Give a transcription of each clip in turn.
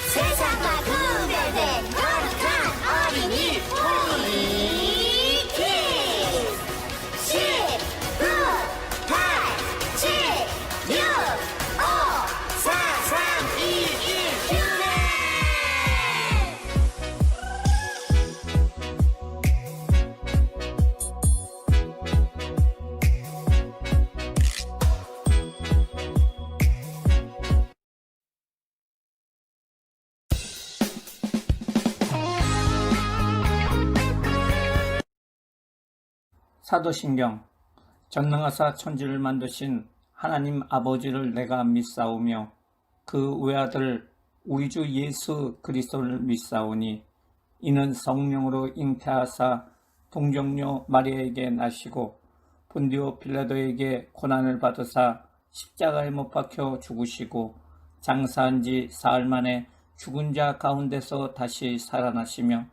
세상과 구별된 거룩한 어린이 우리 키 10, 9, 8, 7, 6, 5, 4, 3, 2, 1 휴대. 사도신경, 전능하사 천지를 만드신 하나님 아버지를 내가 믿사오며 그 외아들 우리 주 예수 그리스도를 믿사오니 이는 성령으로 잉태하사 동정녀 마리아에게 나시고 본디오 빌라도에게 고난을 받으사 십자가에 못 박혀 죽으시고 장사한 지 사흘 만에 죽은 자 가운데서 다시 살아나시며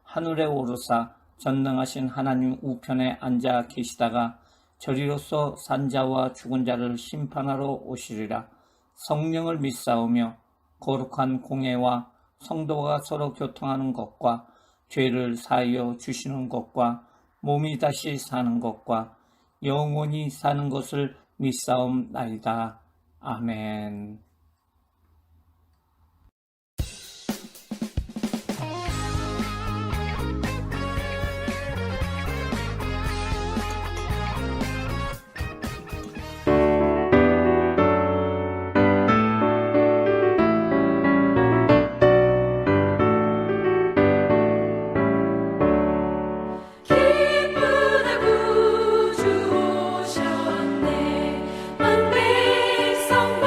하늘에 오르사 전능하신 하나님 우편에 앉아 계시다가 저리로서 산자와 죽은 자를 심판하러 오시리라. 성령을 믿사오며 거룩한 공예와 성도가 서로 교통하는 것과 죄를 사하여 주시는 것과 몸이 다시 사는 것과 영원히 사는 것을 믿사옵나이다. 아멘. 기쁘다 구주 오셨네 만 백성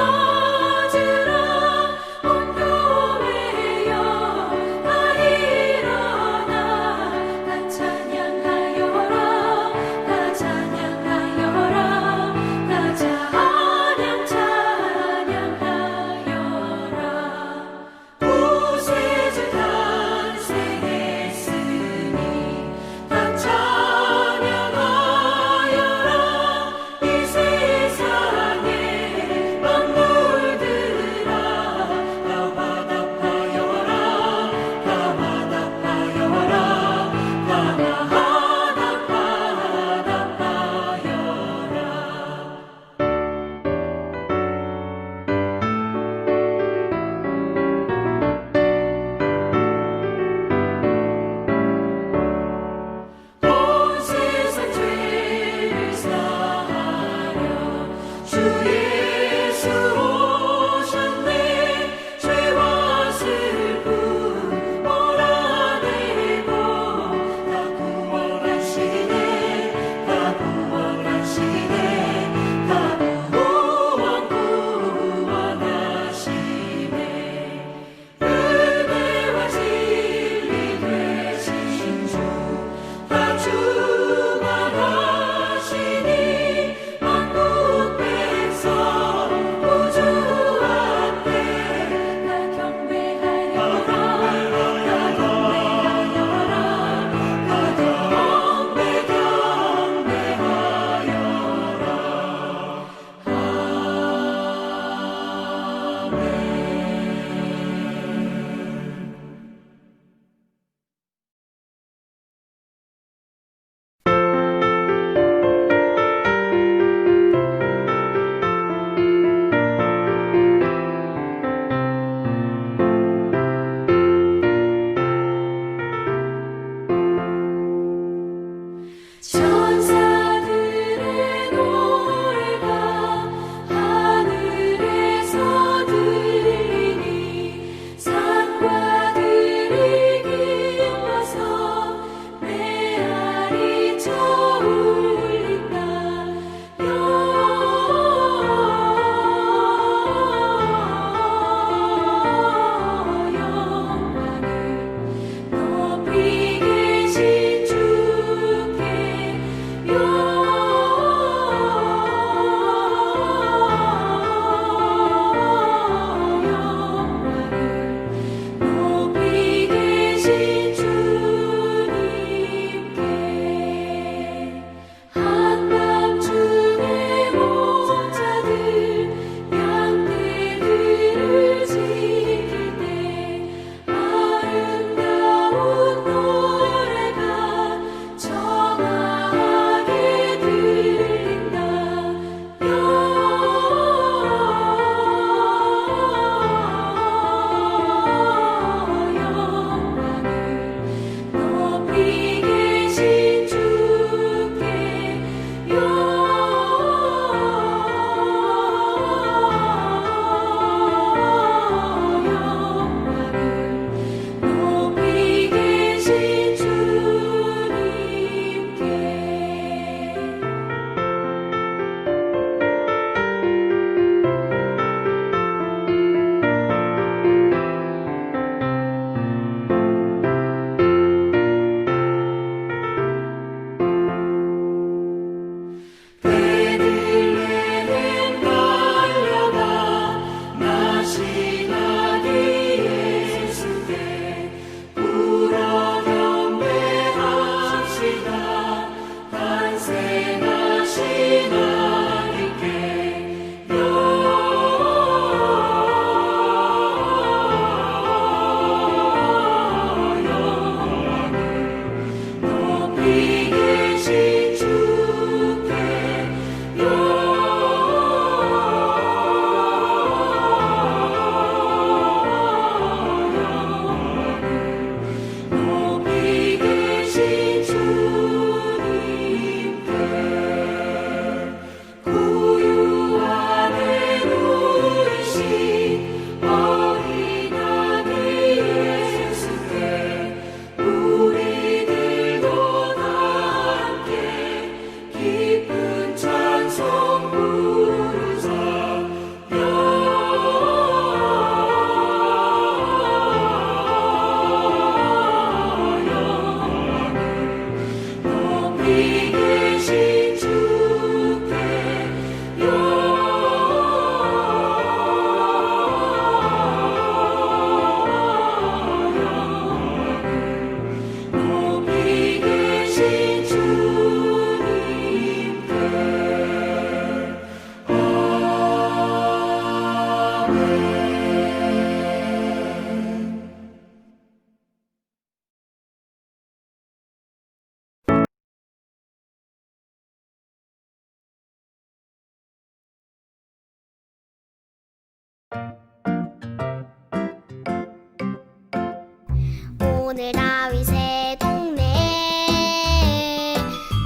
오늘 다윗의 동네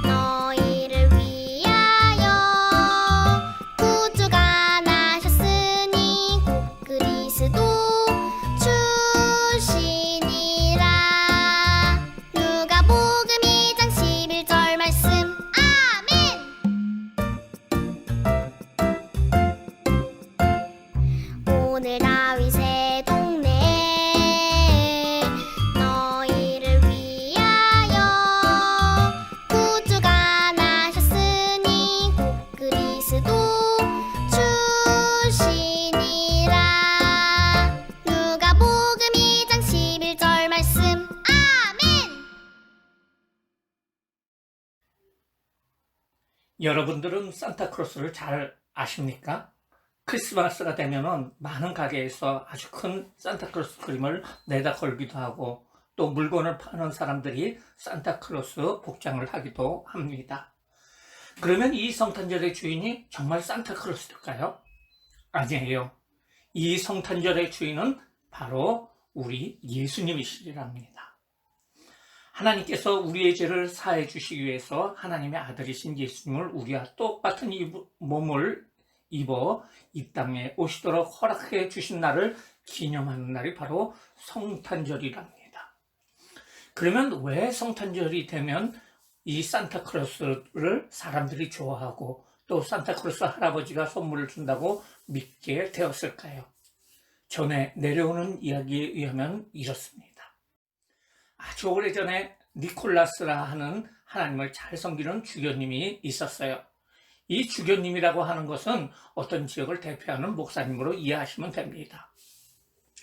너희를 위하여 구주가 나셨으니 곧 그리스도 주시니라. 누가복음 2장 11절 말씀. 아멘. 오늘 다윗의 동네 너희를 위하여 구주가 나셨으니 곧 그리스도 주시니라. 누가복음 2장 11절 말씀. 아멘. 여러분들은 산타크로스를 잘 아십니까? 크리스마스가 되면은 많은 가게에서 아주 큰 산타크로스 그림을 내다 걸기도 하고 또 물건을 파는 사람들이 산타크로스 복장을 하기도 합니다. 그러면 이 성탄절의 주인이 정말 산타크로스일까요? 아니에요. 이 성탄절의 주인은 바로 우리 예수님이시랍니다. 하나님께서 우리의 죄를 사해 주시기 위해서 하나님의 아들이신 예수님을 우리와 똑같은 몸을 입어 이 땅에 오시도록 허락해 주신 날을 기념하는 날이 바로 성탄절이랍니다. 그러면 왜 성탄절이 되면 이 산타크로스를 사람들이 좋아하고 또 산타크로스 할아버지가 선물을 준다고 믿게 되었을까요? 전에 내려오는 이야기에 의하면 이렇습니다. 아주 오래전에 니콜라스라 하는 하나님을 잘 섬기는 주교님이 있었어요. 이 주교님이라고 하는 것은 어떤 지역을 대표하는 목사님으로 이해하시면 됩니다.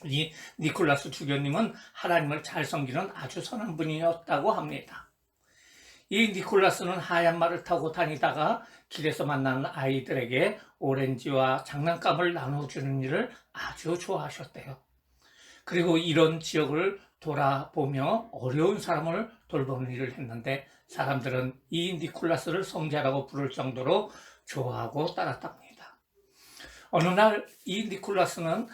이 니콜라스 주교님은 하나님을 잘 섬기는 아주 선한 분이었다고 합니다. 이 니콜라스는 하얀 말을 타고 다니다가 길에서 만나는 아이들에게 오렌지와 장난감을 나눠주는 일을 아주 좋아하셨대요. 그리고 이런 지역을 돌아보며 어려운 사람을 돌보는 일을 했는데 사람들은 이 니콜라스를 성자라고 부를 정도로 좋아하고 따랐답니다. 어느 날 이 니콜라스는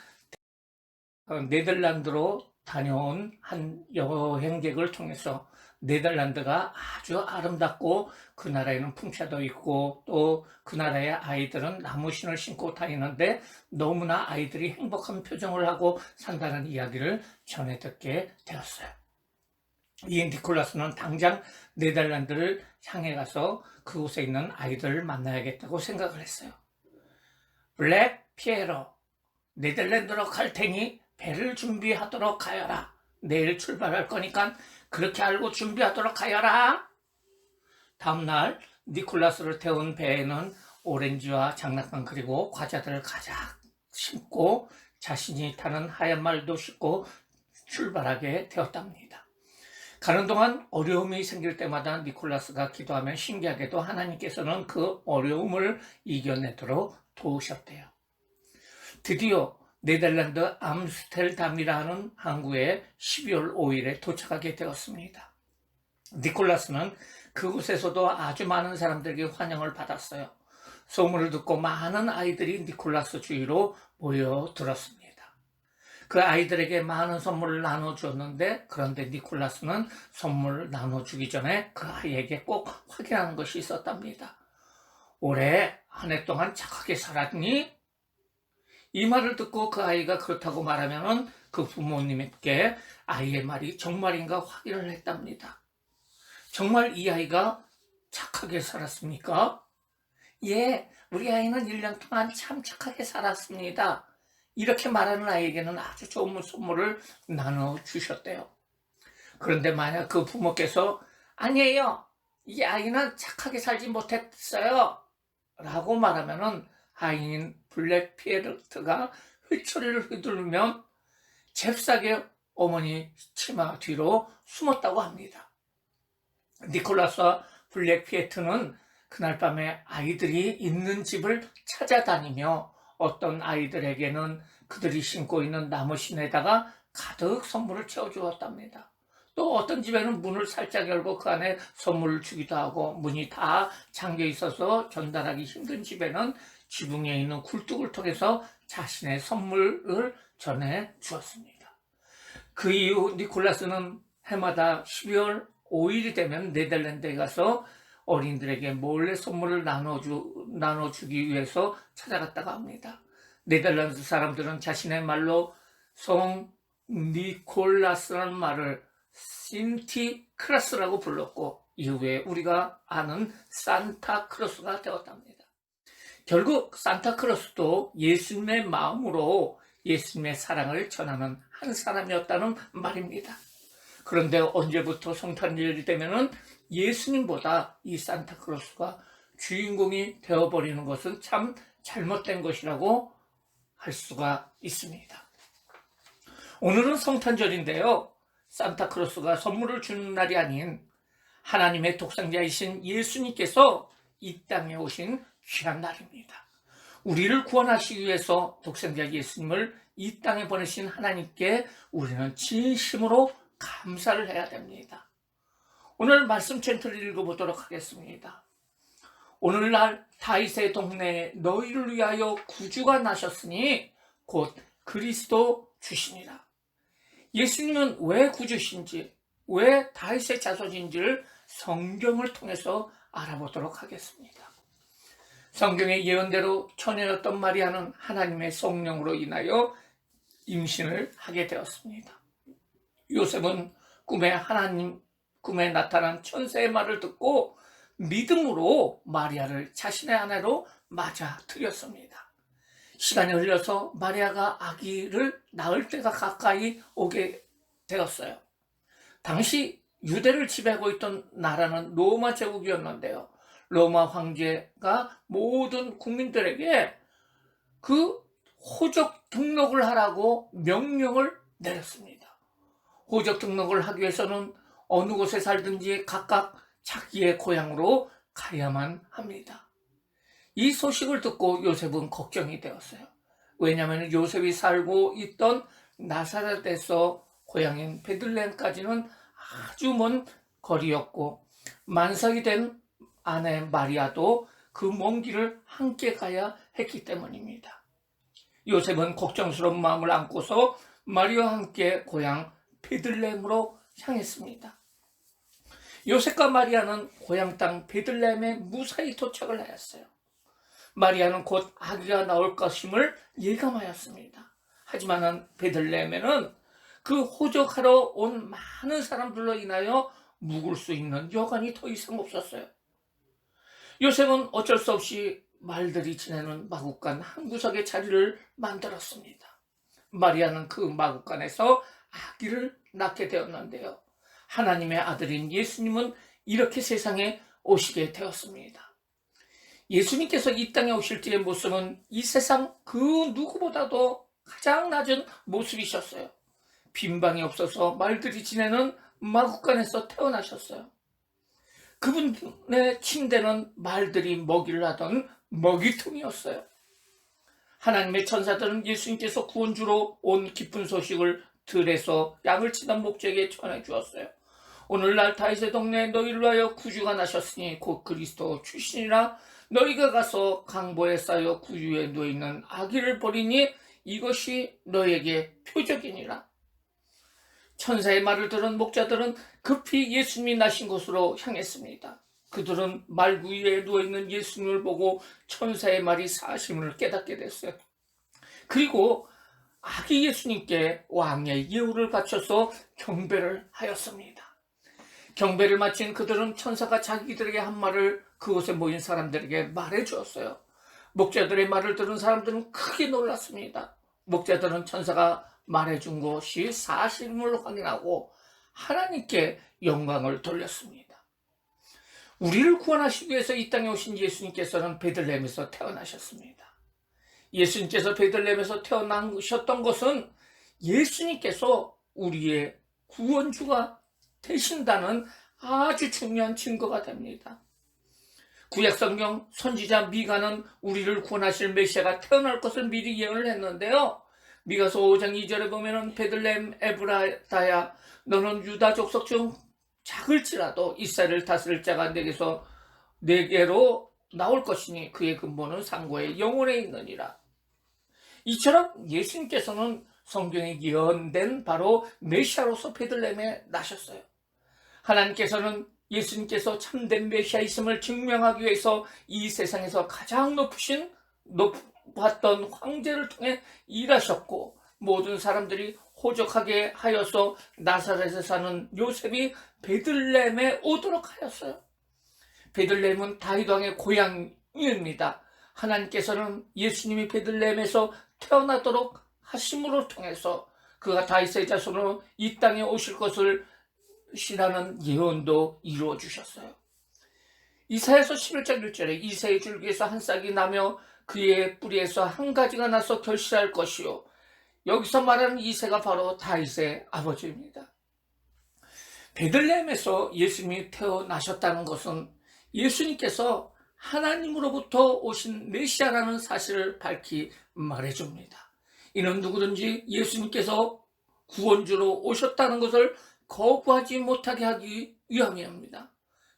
네덜란드로 다녀온 한 여행객을 통해서 네덜란드가 아주 아름답고 그 나라에는 풍차도 있고 또 그 나라의 아이들은 나무신을 신고 다니는데 너무나 아이들이 행복한 표정을 하고 산다는 이야기를 전해 듣게 되었어요. 이 니콜라스는 당장 네덜란드를 향해 가서 그곳에 있는 아이들을 만나야겠다고 생각을 했어요. 블랙 피에로, 네덜란드로 갈 테니 배를 준비하도록 하여라. 내일 출발할 거니까 그렇게 알고 준비하도록 하여라. 다음날 니콜라스를 태운 배에는 오렌지와 장난감 그리고 과자들을 가득 싣고 자신이 타는 하얀 말도 싣고 출발하게 되었답니다. 가는 동안 어려움이 생길 때마다 니콜라스가 기도하면 신기하게도 하나님께서는 그 어려움을 이겨내도록 도우셨대요. 드디어 네덜란드 암스테르담이라는 항구에 12월 5일에 도착하게 되었습니다. 니콜라스는 그곳에서도 아주 많은 사람들에게 환영을 받았어요. 소문을 듣고 많은 아이들이 니콜라스 주위로 모여들었습니다. 그 아이들에게 많은 선물을 나눠주었는데 그런데 니콜라스는 선물을 나눠주기 전에 그 아이에게 꼭 확인하는 것이 있었답니다. 올해 한 해 동안 착하게 살았니? 이 말을 듣고 그 아이가 그렇다고 말하면 그 부모님께 아이의 말이 정말인가 확인을 했답니다. 정말 이 아이가 착하게 살았습니까? 예, 우리 아이는 1년 동안 참 착하게 살았습니다. 이렇게 말하는 아이에게는 아주 좋은 선물을 나눠주셨대요. 그런데 만약 그 부모께서 아니에요, 이 아이는 착하게 살지 못했어요 라고 말하면 아이인 블랙 피에르트가 휘초리를 휘두르면 잽싸게 어머니 치마 뒤로 숨었다고 합니다. 니콜라스와 블랙 피에트는 그날 밤에 아이들이 있는 집을 찾아다니며 어떤 아이들에게는 그들이 신고 있는 나무신에다가 가득 선물을 채워주었답니다. 또 어떤 집에는 문을 살짝 열고 그 안에 선물을 주기도 하고 문이 다 잠겨 있어서 전달하기 힘든 집에는 지붕에 있는 굴뚝을 통해서 자신의 선물을 전해 주었습니다. 그 이후 니콜라스는 해마다 12월 5일이 되면 네덜란드에 가서 어린이들에게 몰래 선물을 나눠주기 위해서 찾아갔다가 합니다. 네덜란드 사람들은 자신의 말로 성 니콜라스라는 말을 신티크라스라고 불렀고 이후에 우리가 아는 산타크로스가 되었답니다. 결국 산타크로스도 예수님의 마음으로 예수님의 사랑을 전하는 한 사람이었다는 말입니다. 그런데 언제부터 성탄절이 되면은 예수님보다 이 산타크로스가 주인공이 되어버리는 것은 참 잘못된 것이라고 할 수가 있습니다. 오늘은 성탄절인데요. 산타크로스가 선물을 주는 날이 아닌 하나님의 독생자이신 예수님께서 이 땅에 오신 귀한 날입니다. 우리를 구원하시기 위해서 독생자 예수님을 이 땅에 보내신 하나님께 우리는 진심으로 감사를 해야 됩니다. 오늘 말씀 젠틀을 읽어보도록 하겠습니다. 오늘날 다윗의 동네에 너희를 위하여 구주가 나셨으니 곧 그리스도 주시니라. 예수님은 왜 구주신지, 왜 다윗의 자손인지를 성경을 통해서 알아보도록 하겠습니다. 성경의 예언대로 처녀였던 마리아는 하나님의 성령으로 인하여 임신을 하게 되었습니다. 요셉은 꿈에 나타난 천사의 말을 듣고 믿음으로 마리아를 자신의 아내로 맞아들였습니다. 시간이 흘러서 마리아가 아기를 낳을 때가 가까이 오게 되었어요. 당시 유대를 지배하고 있던 나라는 로마 제국이었는데요. 로마 황제가 모든 국민들에게 그 호적 등록을 하라고 명령을 내렸습니다. 호적 등록을 하기 위해서는 어느 곳에 살든지 각각 자기의 고향으로 가야만 합니다. 이 소식을 듣고 요셉은 걱정이 되었어요. 왜냐하면 요셉이 살고 있던 나사렛에서 고향인 베들레헴까지는 아주 먼 거리였고 만삭이 된 아내 마리아도 그 먼 길을 함께 가야 했기 때문입니다. 요셉은 걱정스러운 마음을 안고서 마리아와 함께 고향 베들레헴으로 향했습니다. 요셉과 마리아는 고향 땅 베들레헴에 무사히 도착을 하였어요. 마리아는 곧 아기가 나올 것임을 예감하였습니다. 하지만 베들레헴에는 그 호적하러 온 많은 사람들로 인하여 묵을 수 있는 여관이 더 이상 없었어요. 요셉은 어쩔 수 없이 말들이 지내는 마구간 한 구석에 자리를 만들었습니다. 마리아는 그 마구간에서 아기를 낳게 되었는데요. 하나님의 아들인 예수님은 이렇게 세상에 오시게 되었습니다. 예수님께서 이 땅에 오실 때의 모습은 이 세상 그 누구보다도 가장 낮은 모습이셨어요. 빈방이 없어서 말들이 지내는 마구간에서 태어나셨어요. 그분의 침대는 말들이 먹이를 하던 먹이통이었어요. 하나님의 천사들은 예수님께서 구원주로 온 기쁜 소식을 들에서 양을 치던 목자에게 전해 주었어요. 오늘날 다윗의 동네에 너희를 위하여 구주가 나셨으니 곧 그리스도 출신이라. 너희가 가서 강보에 쌓여 구유에 누워있는 아기를 보리니 이것이 너에게 표적이니라. 천사의 말을 들은 목자들은 급히 예수님이 나신 곳으로 향했습니다. 그들은 말구 위에 누워있는 예수님을 보고 천사의 말이 사실임을 깨닫게 됐어요. 그리고 아기 예수님께 왕의 예우를 갖춰서 경배를 하였습니다. 경배를 마친 그들은 천사가 자기들에게 한 말을 그곳에 모인 사람들에게 말해 주었어요. 목자들의 말을 들은 사람들은 크게 놀랐습니다. 목자들은 천사가 말해준 것이 사실임을 확인하고 하나님께 영광을 돌렸습니다. 우리를 구원하시기 위해서 이 땅에 오신 예수님께서는 베들레헴에서 태어나셨습니다. 예수님께서 베들레헴에서 태어나셨던 것은 예수님께서 우리의 구원주가 되신다는 아주 중요한 증거가 됩니다. 구약성경 선지자 미가는 우리를 구원하실 메시아가 태어날 것을 미리 예언을 했는데요. 미가서 5장 2절에 보면은 베들레헴 에브라다야 너는 유다 족속 중 작을지라도 이스라엘을 다스릴 자가 내게로 나올 것이니 그의 근본은 상고의 영혼에 있느니라. 이처럼 예수님께서는 성경에 예언된 바로 메시아로서 베들레헴에 나셨어요. 하나님께서는 예수님께서 참된 메시아이심을 증명하기 위해서 이 세상에서 가장 높았던 황제를 통해 일하셨고, 모든 사람들이 호적하게 하여서 나사렛에 사는 요셉이 베들레헴에 오도록 하였어요. 베들레헴은 다윗 왕의 고향입니다. 하나님께서는 예수님이 베들레헴에서 태어나도록 하심으로 통해서 그가 다윗의 자손으로 이 땅에 오실 것을 시라는 예언도 이루어 주셨어요. 이사야서 11장 1절에 이새의 줄기에서 한 싹이 나며 그의 뿌리에서 한 가지가 나서 결실할 것이요. 여기서 말하는 이새가 바로 다윗의 아버지입니다. 베들레헴에서 예수님이 태어나셨다는 것은 예수님께서 하나님으로부터 오신 메시아라는 사실을 밝히 말해줍니다. 이는 누구든지 예수님께서 구원주로 오셨다는 것을 거부하지 못하게 하기 위함입니다.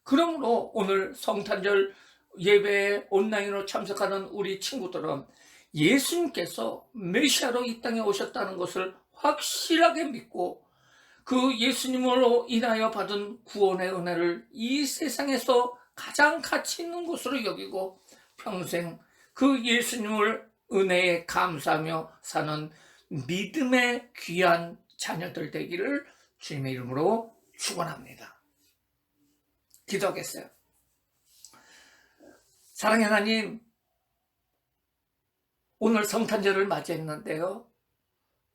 그러므로 오늘 성탄절 예배에 온라인으로 참석하는 우리 친구들은 예수님께서 메시아로 이 땅에 오셨다는 것을 확실하게 믿고 그 예수님으로 인하여 받은 구원의 은혜를 이 세상에서 가장 가치 있는 것으로 여기고 평생 그 예수님을 은혜에 감사하며 사는 믿음의 귀한 자녀들 되기를 주님의 이름으로 축원합니다. 기도하겠어요. 사랑의 하나님, 오늘 성탄절을 맞이했는데요.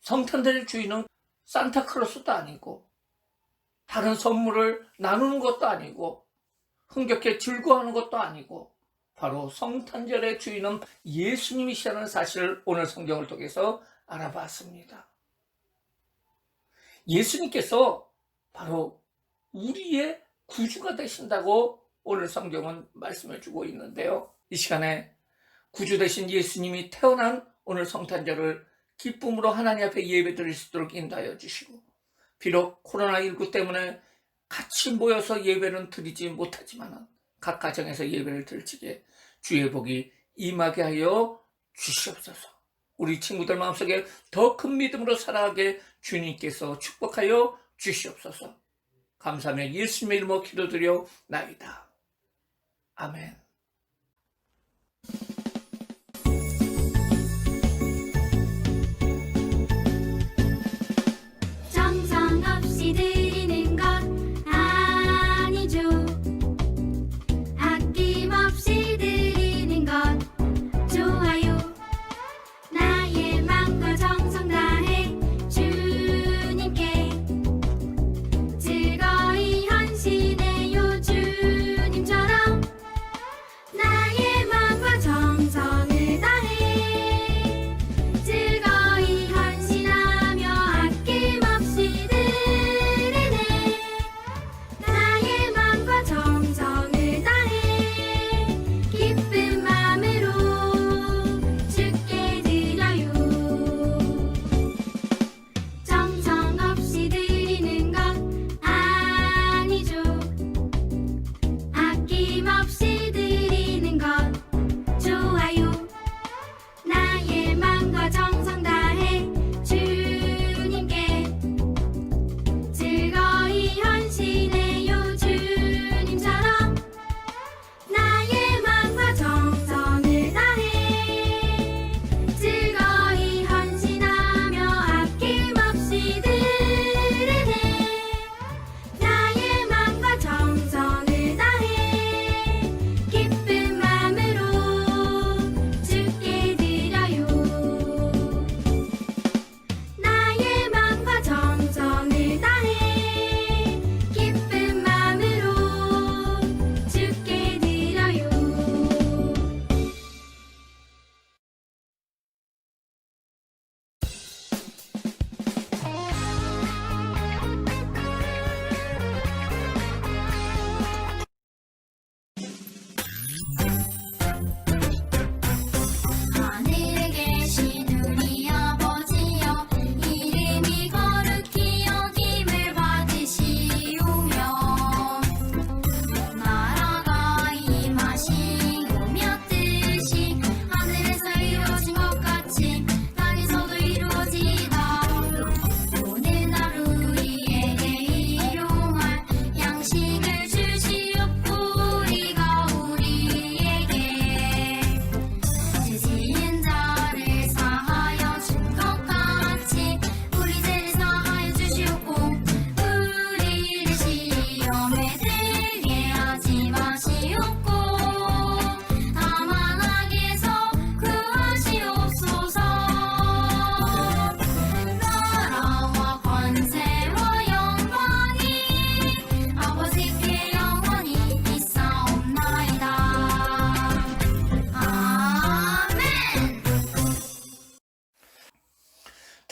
성탄절의 주인은 산타클로스도 아니고 다른 선물을 나누는 것도 아니고 흥겹게 즐거워하는 것도 아니고 바로 성탄절의 주인은 예수님이시라는 사실을 오늘 성경을 통해서 알아봤습니다. 예수님께서 바로 우리의 구주가 되신다고 오늘 성경은 말씀해 주고 있는데요. 이 시간에 구주 되신 예수님이 태어난 오늘 성탄절을 기쁨으로 하나님 앞에 예배 드릴 수 있도록 인도하여 주시고, 비록 코로나19 때문에 같이 모여서 예배는 드리지 못하지만 각 가정에서 예배를 드리게 주의 복이 임하게 하여 주시옵소서. 우리 친구들 마음속에 더 큰 믿음으로 살아가게 주님께서 축복하여 주시옵소서. 감사하며 예수님의 이름으로 기도드려 나이다. 아멘. 정성 없이 드리는 것 아니죠. 아낌없이 드리는 것 좋아요. 나의 맘과 정성 다해 주님께 즐거이 헌신해요. 주님처럼 나의 맘과 정성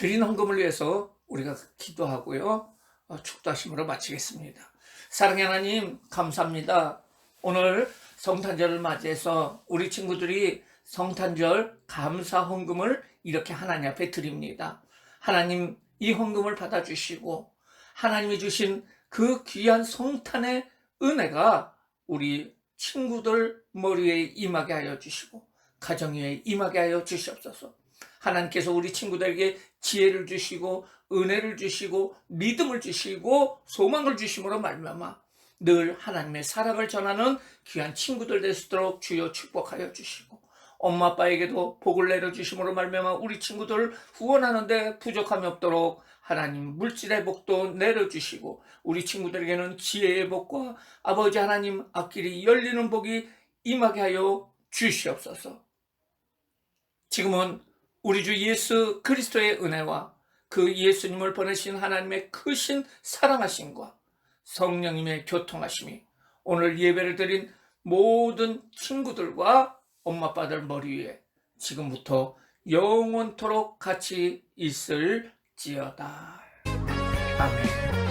드린 헌금을 위해서 우리가 기도하고요. 축도하심으로 마치겠습니다. 사랑의 하나님, 감사합니다. 오늘 성탄절을 맞이해서 우리 친구들이 성탄절 감사 헌금을 이렇게 하나님 앞에 드립니다. 하나님, 이 헌금을 받아주시고 하나님이 주신 그 귀한 성탄의 은혜가 우리 친구들 머리에 임하게 하여 주시고 가정 위에 임하게 하여 주시옵소서. 하나님께서 우리 친구들에게 지혜를 주시고 은혜를 주시고 믿음을 주시고 소망을 주심으로 말미암아 늘 하나님의 사랑을 전하는 귀한 친구들 될 수 있도록 주여 축복하여 주시고, 엄마 아빠에게도 복을 내려주심으로 말미암아 우리 친구들 후원하는데 부족함이 없도록 하나님 물질의 복도 내려주시고, 우리 친구들에게는 지혜의 복과 아버지 하나님 앞길이 열리는 복이 임하게 하여 주시옵소서. 지금은 우리 주 예수 그리스도의 은혜와 그 예수님을 보내신 하나님의 크신 사랑하심과 성령님의 교통하심이 오늘 예배를 드린 모든 친구들과 엄마 아빠들 머리 위에 지금부터 영원토록 같이 있을지어다. 아멘.